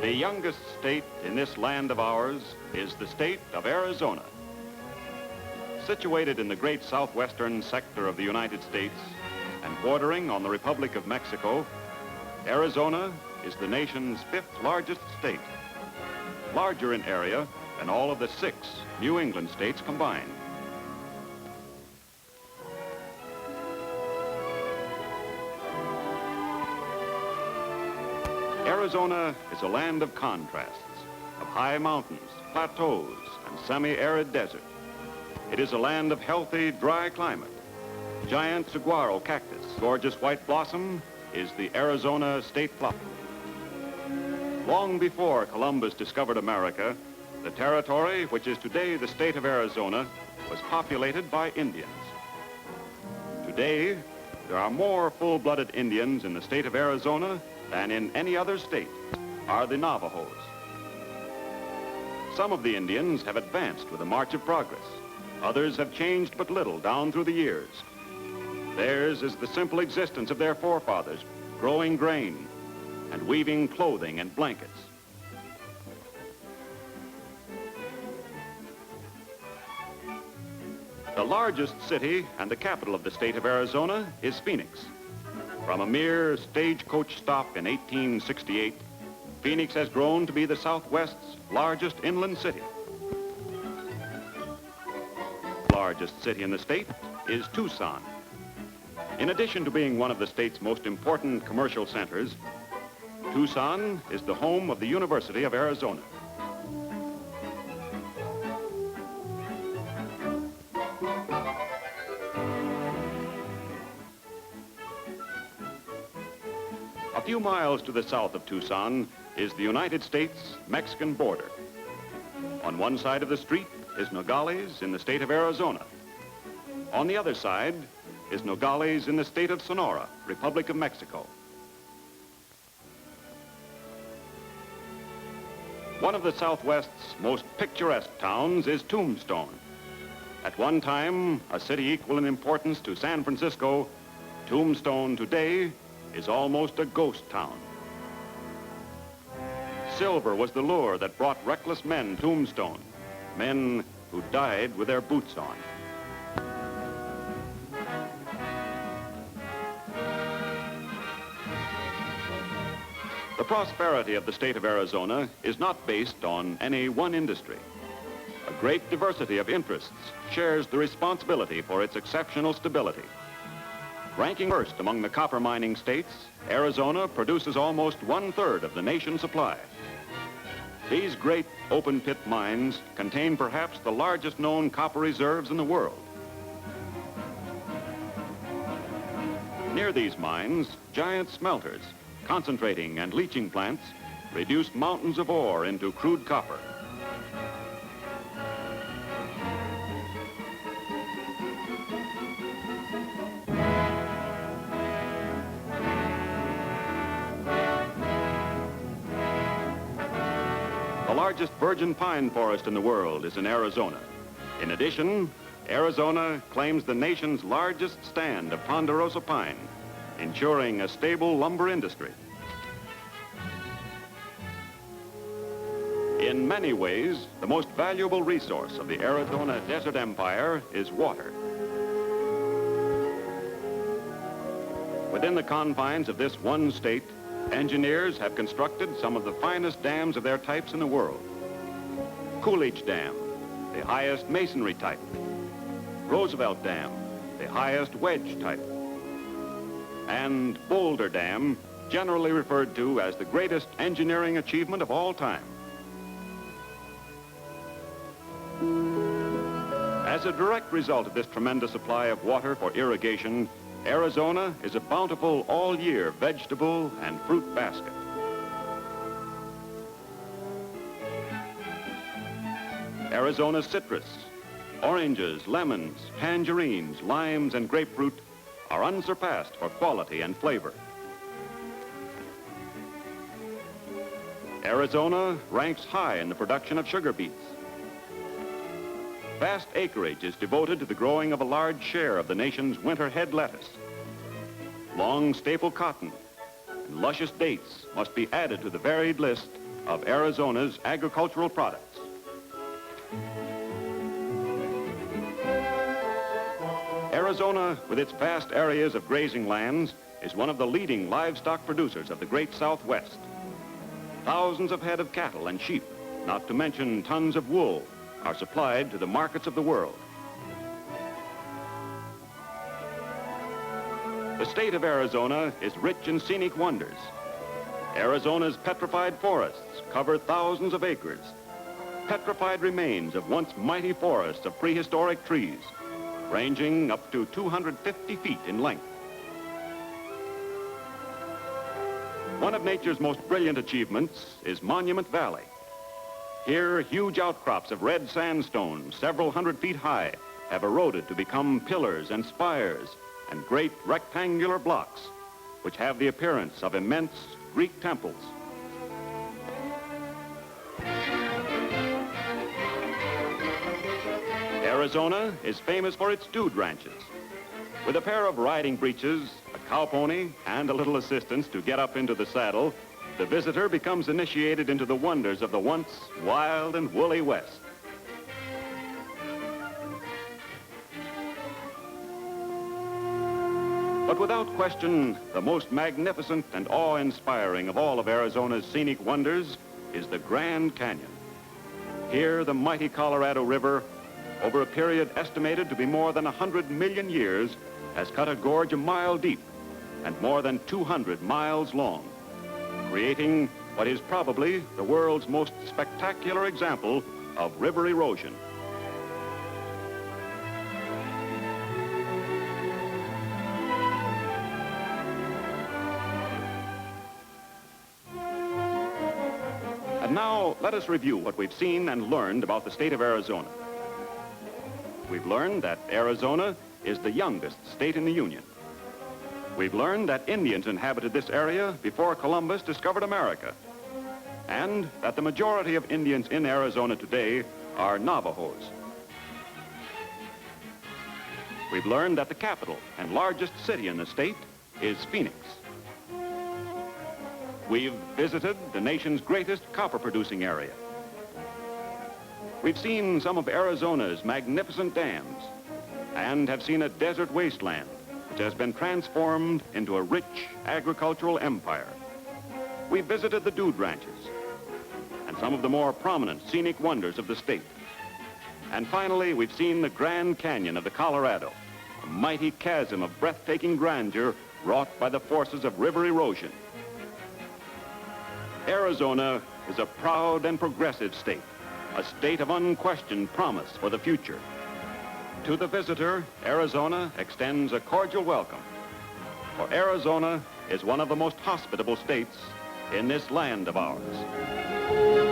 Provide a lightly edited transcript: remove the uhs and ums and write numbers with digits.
The youngest state in this land of ours is the state of Arizona. Situated in the great southwestern sector of the United States and bordering on the Republic of Mexico, Arizona is the nation's fifth largest state, larger in area than all of the 6 New England states combined. Arizona is a land of contrasts, of high mountains, plateaus, and semi-arid desert. It is a land of healthy, dry climate. Giant saguaro cactus, gorgeous white blossom, is the Arizona state flower. Long before Columbus discovered America, the territory, which is today the state of Arizona, was populated by Indians. Today, there are more full-blooded Indians in the state of Arizona than in any other state are the Navajos. Some of the Indians have advanced with the march of progress. Others have changed but little down through the years. Theirs is the simple existence of their forefathers, growing grain and weaving clothing and blankets. The largest city and the capital of the state of Arizona is Phoenix. From a mere stagecoach stop in 1868, Phoenix has grown to be the Southwest's largest inland city. The largest city in the state is Tucson. In addition to being one of the state's most important commercial centers, Tucson is the home of the University of Arizona. A few miles to the south of Tucson is the United States-Mexican border. On one side of the street is Nogales in the state of Arizona. On the other side is Nogales in the state of Sonora, Republic of Mexico. One of the Southwest's most picturesque towns is Tombstone. At one time, a city equal in importance to San Francisco, Tombstone today is almost a ghost town. Silver was the lure that brought reckless men to Tombstone, men who died with their boots on. The prosperity of the state of Arizona is not based on any one industry. A great diversity of interests shares the responsibility for its exceptional stability. Ranking first among the copper mining states, Arizona produces almost 1/3 of the nation's supply. These great open-pit mines contain perhaps the largest known copper reserves in the world. Near these mines, giant smelters, concentrating and leaching plants reduce mountains of ore into crude copper. The largest virgin pine forest in the world is in Arizona. In addition, Arizona claims the nation's largest stand of ponderosa pine, ensuring a stable lumber industry. In many ways, the most valuable resource of the Arizona Desert Empire is water. Within the confines of this one state, engineers have constructed some of the finest dams of their types in the world. Coolidge Dam, the highest masonry type. Roosevelt Dam, the highest wedge type. And Boulder Dam, generally referred to as the greatest engineering achievement of all time. As a direct result of this tremendous supply of water for irrigation, Arizona is a bountiful all-year vegetable and fruit basket. Arizona's citrus, oranges, lemons, tangerines, limes, and grapefruit are unsurpassed for quality and flavor. Arizona ranks high in the production of sugar beets. Vast acreage is devoted to the growing of a large share of the nation's winter head lettuce. Long staple cotton and luscious dates must be added to the varied list of Arizona's agricultural products. Arizona, with its vast areas of grazing lands, is one of the leading livestock producers of the great Southwest. Thousands of head of cattle and sheep, not to mention tons of wool, are supplied to the markets of the world. The state of Arizona is rich in scenic wonders. Arizona's petrified forests cover thousands of acres. Petrified remains of once mighty forests of prehistoric trees, ranging up to 250 feet in length. One of nature's most brilliant achievements is Monument Valley. Here, huge outcrops of red sandstone, several hundred feet high, have eroded to become pillars and spires and great rectangular blocks, which have the appearance of immense Greek temples. Arizona is famous for its dude ranches. With a pair of riding breeches, a cow pony, and a little assistance to get up into the saddle, the visitor becomes initiated into the wonders of the once wild and woolly West. But without question, the most magnificent and awe-inspiring of all of Arizona's scenic wonders is the Grand Canyon. Here, the mighty Colorado River, over a period estimated to be more than 100 million years, has cut a gorge a mile deep and more than 200 miles long, creating what is probably the world's most spectacular example of river erosion. And now, let us review what we've seen and learned about the state of Arizona. We've learned that Arizona is the youngest state in the Union. We've learned that Indians inhabited this area before Columbus discovered America, and that the majority of Indians in Arizona today are Navajos. We've learned that the capital and largest city in the state is Phoenix. We've visited the nation's greatest copper-producing area. We've seen some of Arizona's magnificent dams and have seen a desert wasteland which has been transformed into a rich agricultural empire. We've visited the dude ranches and some of the more prominent scenic wonders of the state. And finally, we've seen the Grand Canyon of the Colorado, a mighty chasm of breathtaking grandeur wrought by the forces of river erosion. Arizona is a proud and progressive state, a state of unquestioned promise for the future. To the visitor, Arizona extends a cordial welcome, for Arizona is one of the most hospitable states in this land of ours.